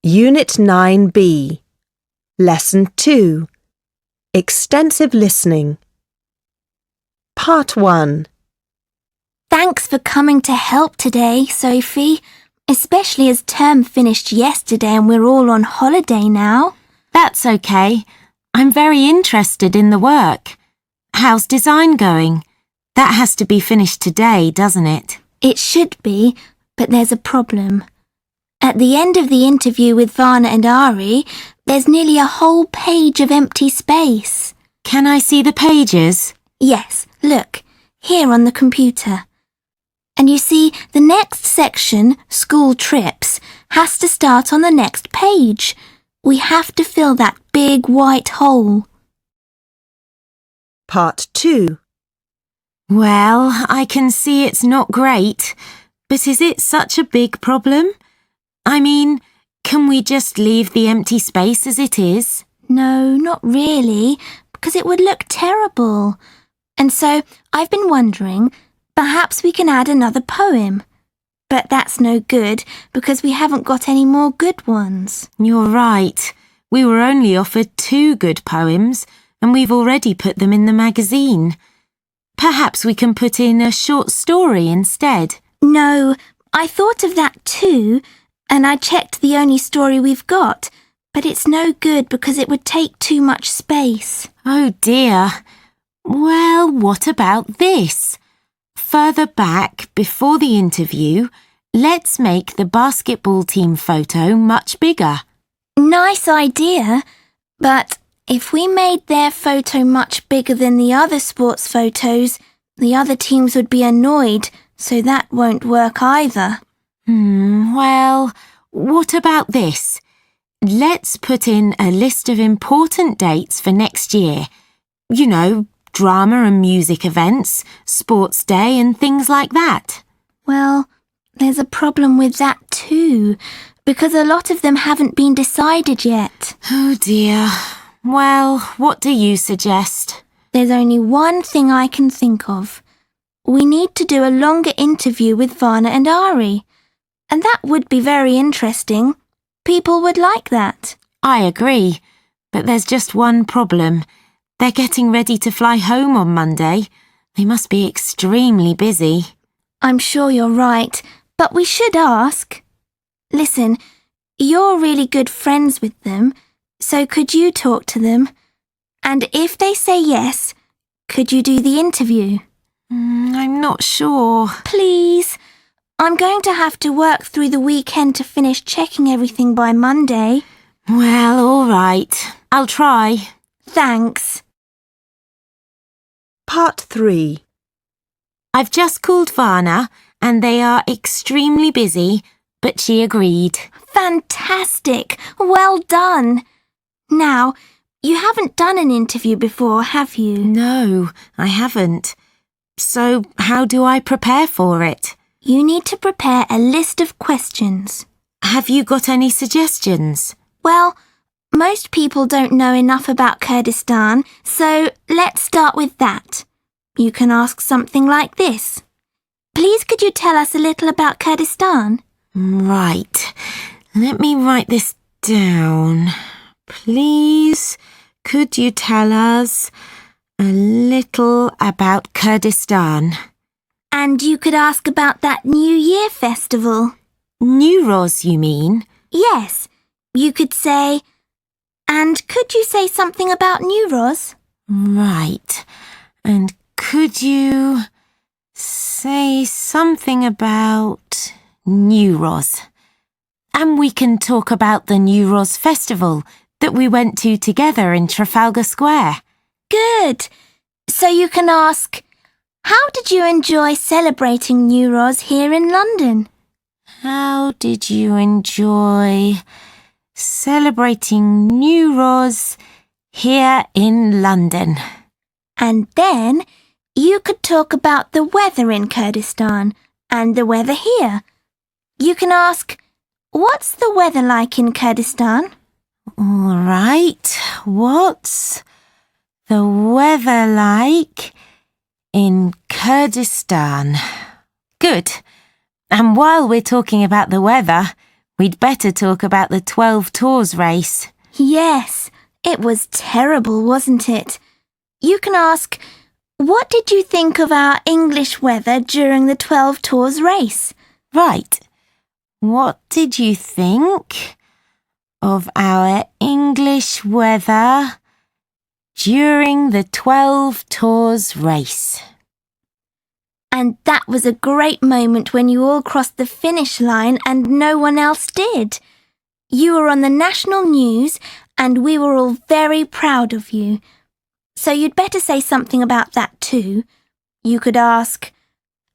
Unit 9B, Lesson 2, Extensive Listening. Part 1. Thanks for coming to help today, Sophie, especially as term finished yesterday and we're all on holiday now. That's okay. I'm very interested in the work. How's design going? That has to be finished today, doesn't it? It should be, but there's a problem. At the end of the interview with Varna and Ari, there's nearly a whole page of empty space. Can I see the pages? Yes, look, here on the computer. And you see, the next section, school trips, has to start on the next page. We have to fill that big white hole. Part 2. Well, I can see it's not great, but is it such a big problem? I mean, can we just leave the empty space as it is? No, not really, because it would look terrible. And so I've been wondering, perhaps we can add another poem. But that's no good because we haven't got any more good ones. You're right. We were only offered 2 good poems and we've already put them in the magazine. Perhaps we can put in a short story instead. No, I thought of that too, and I checked the only story we've got, but it's no good because it would take too much space. Oh dear. Well, what about this? Further back, before the interview, let's make the basketball team photo much bigger. Nice idea, but if we made their photo much bigger than the other sports photos, the other teams would be annoyed, so that won't work either. Well, what about this? Let's put in a list of important dates for next year. You know, drama and music events, sports day and things like that. Well, there's a problem with that too, because a lot of them haven't been decided yet. Oh dear. Well, what do you suggest? There's only one thing I can think of. We need to do a longer interview with Varna and Ari. And that would be very interesting. People would like that. I agree, but there's just one problem. They're getting ready to fly home on Monday. They must be extremely busy. I'm sure you're right, but we should ask. Listen, you're really good friends with them, so could you talk to them? And if they say yes, could you do the interview? I'm not sure. Please. I'm going to have to work through the weekend to finish checking everything by Monday. Well, all right. I'll try. Thanks. Part 3. I've just called Varna and they are extremely busy, but she agreed. Fantastic! Well done! Now, you haven't done an interview before, have you? No, I haven't. So how do I prepare for it? You need to prepare a list of questions. Have you got any suggestions? Well, most people don't know enough about Kurdistan, so let's start with that. You can ask something like this. Please could you tell us a little about Kurdistan? Right. Let me write this down. Please could you tell us a little about Kurdistan? And you could ask about that New Year festival. Newroz, you mean? Yes. You could say, and could you say something about Newroz? Right. And could you say something about Newroz? And we can talk about the Newroz festival that we went to together in Trafalgar Square. Good. So you can ask, how did you enjoy celebrating Newroz here in London? How did you enjoy celebrating Newroz here in London? And then you could talk about the weather in Kurdistan and the weather here. You can ask, what's the weather like in Kurdistan? All right. What's the weather like in Kurdistan? Good. And while we're talking about the weather, we'd better talk about the 12 Tours race. Yes, it was terrible, wasn't it? You can ask, what did you think of our English weather during the 12 Tours race? Right. What did you think of our English weather during the 12 Tours race? And that was a great moment when you all crossed the finish line and no one else did. You were on the national news and we were all very proud of you. So you'd better say something about that too. You could ask,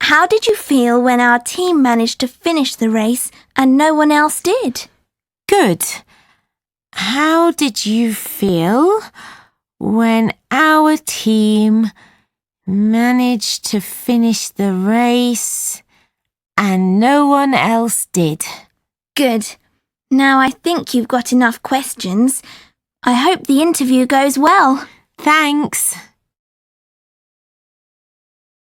how did you feel when our team managed to finish the race and no one else did? Good. How did you feel when our team managed to finish the race and no one else did? Good. Now I think you've got enough questions. I hope the interview goes well. Thanks.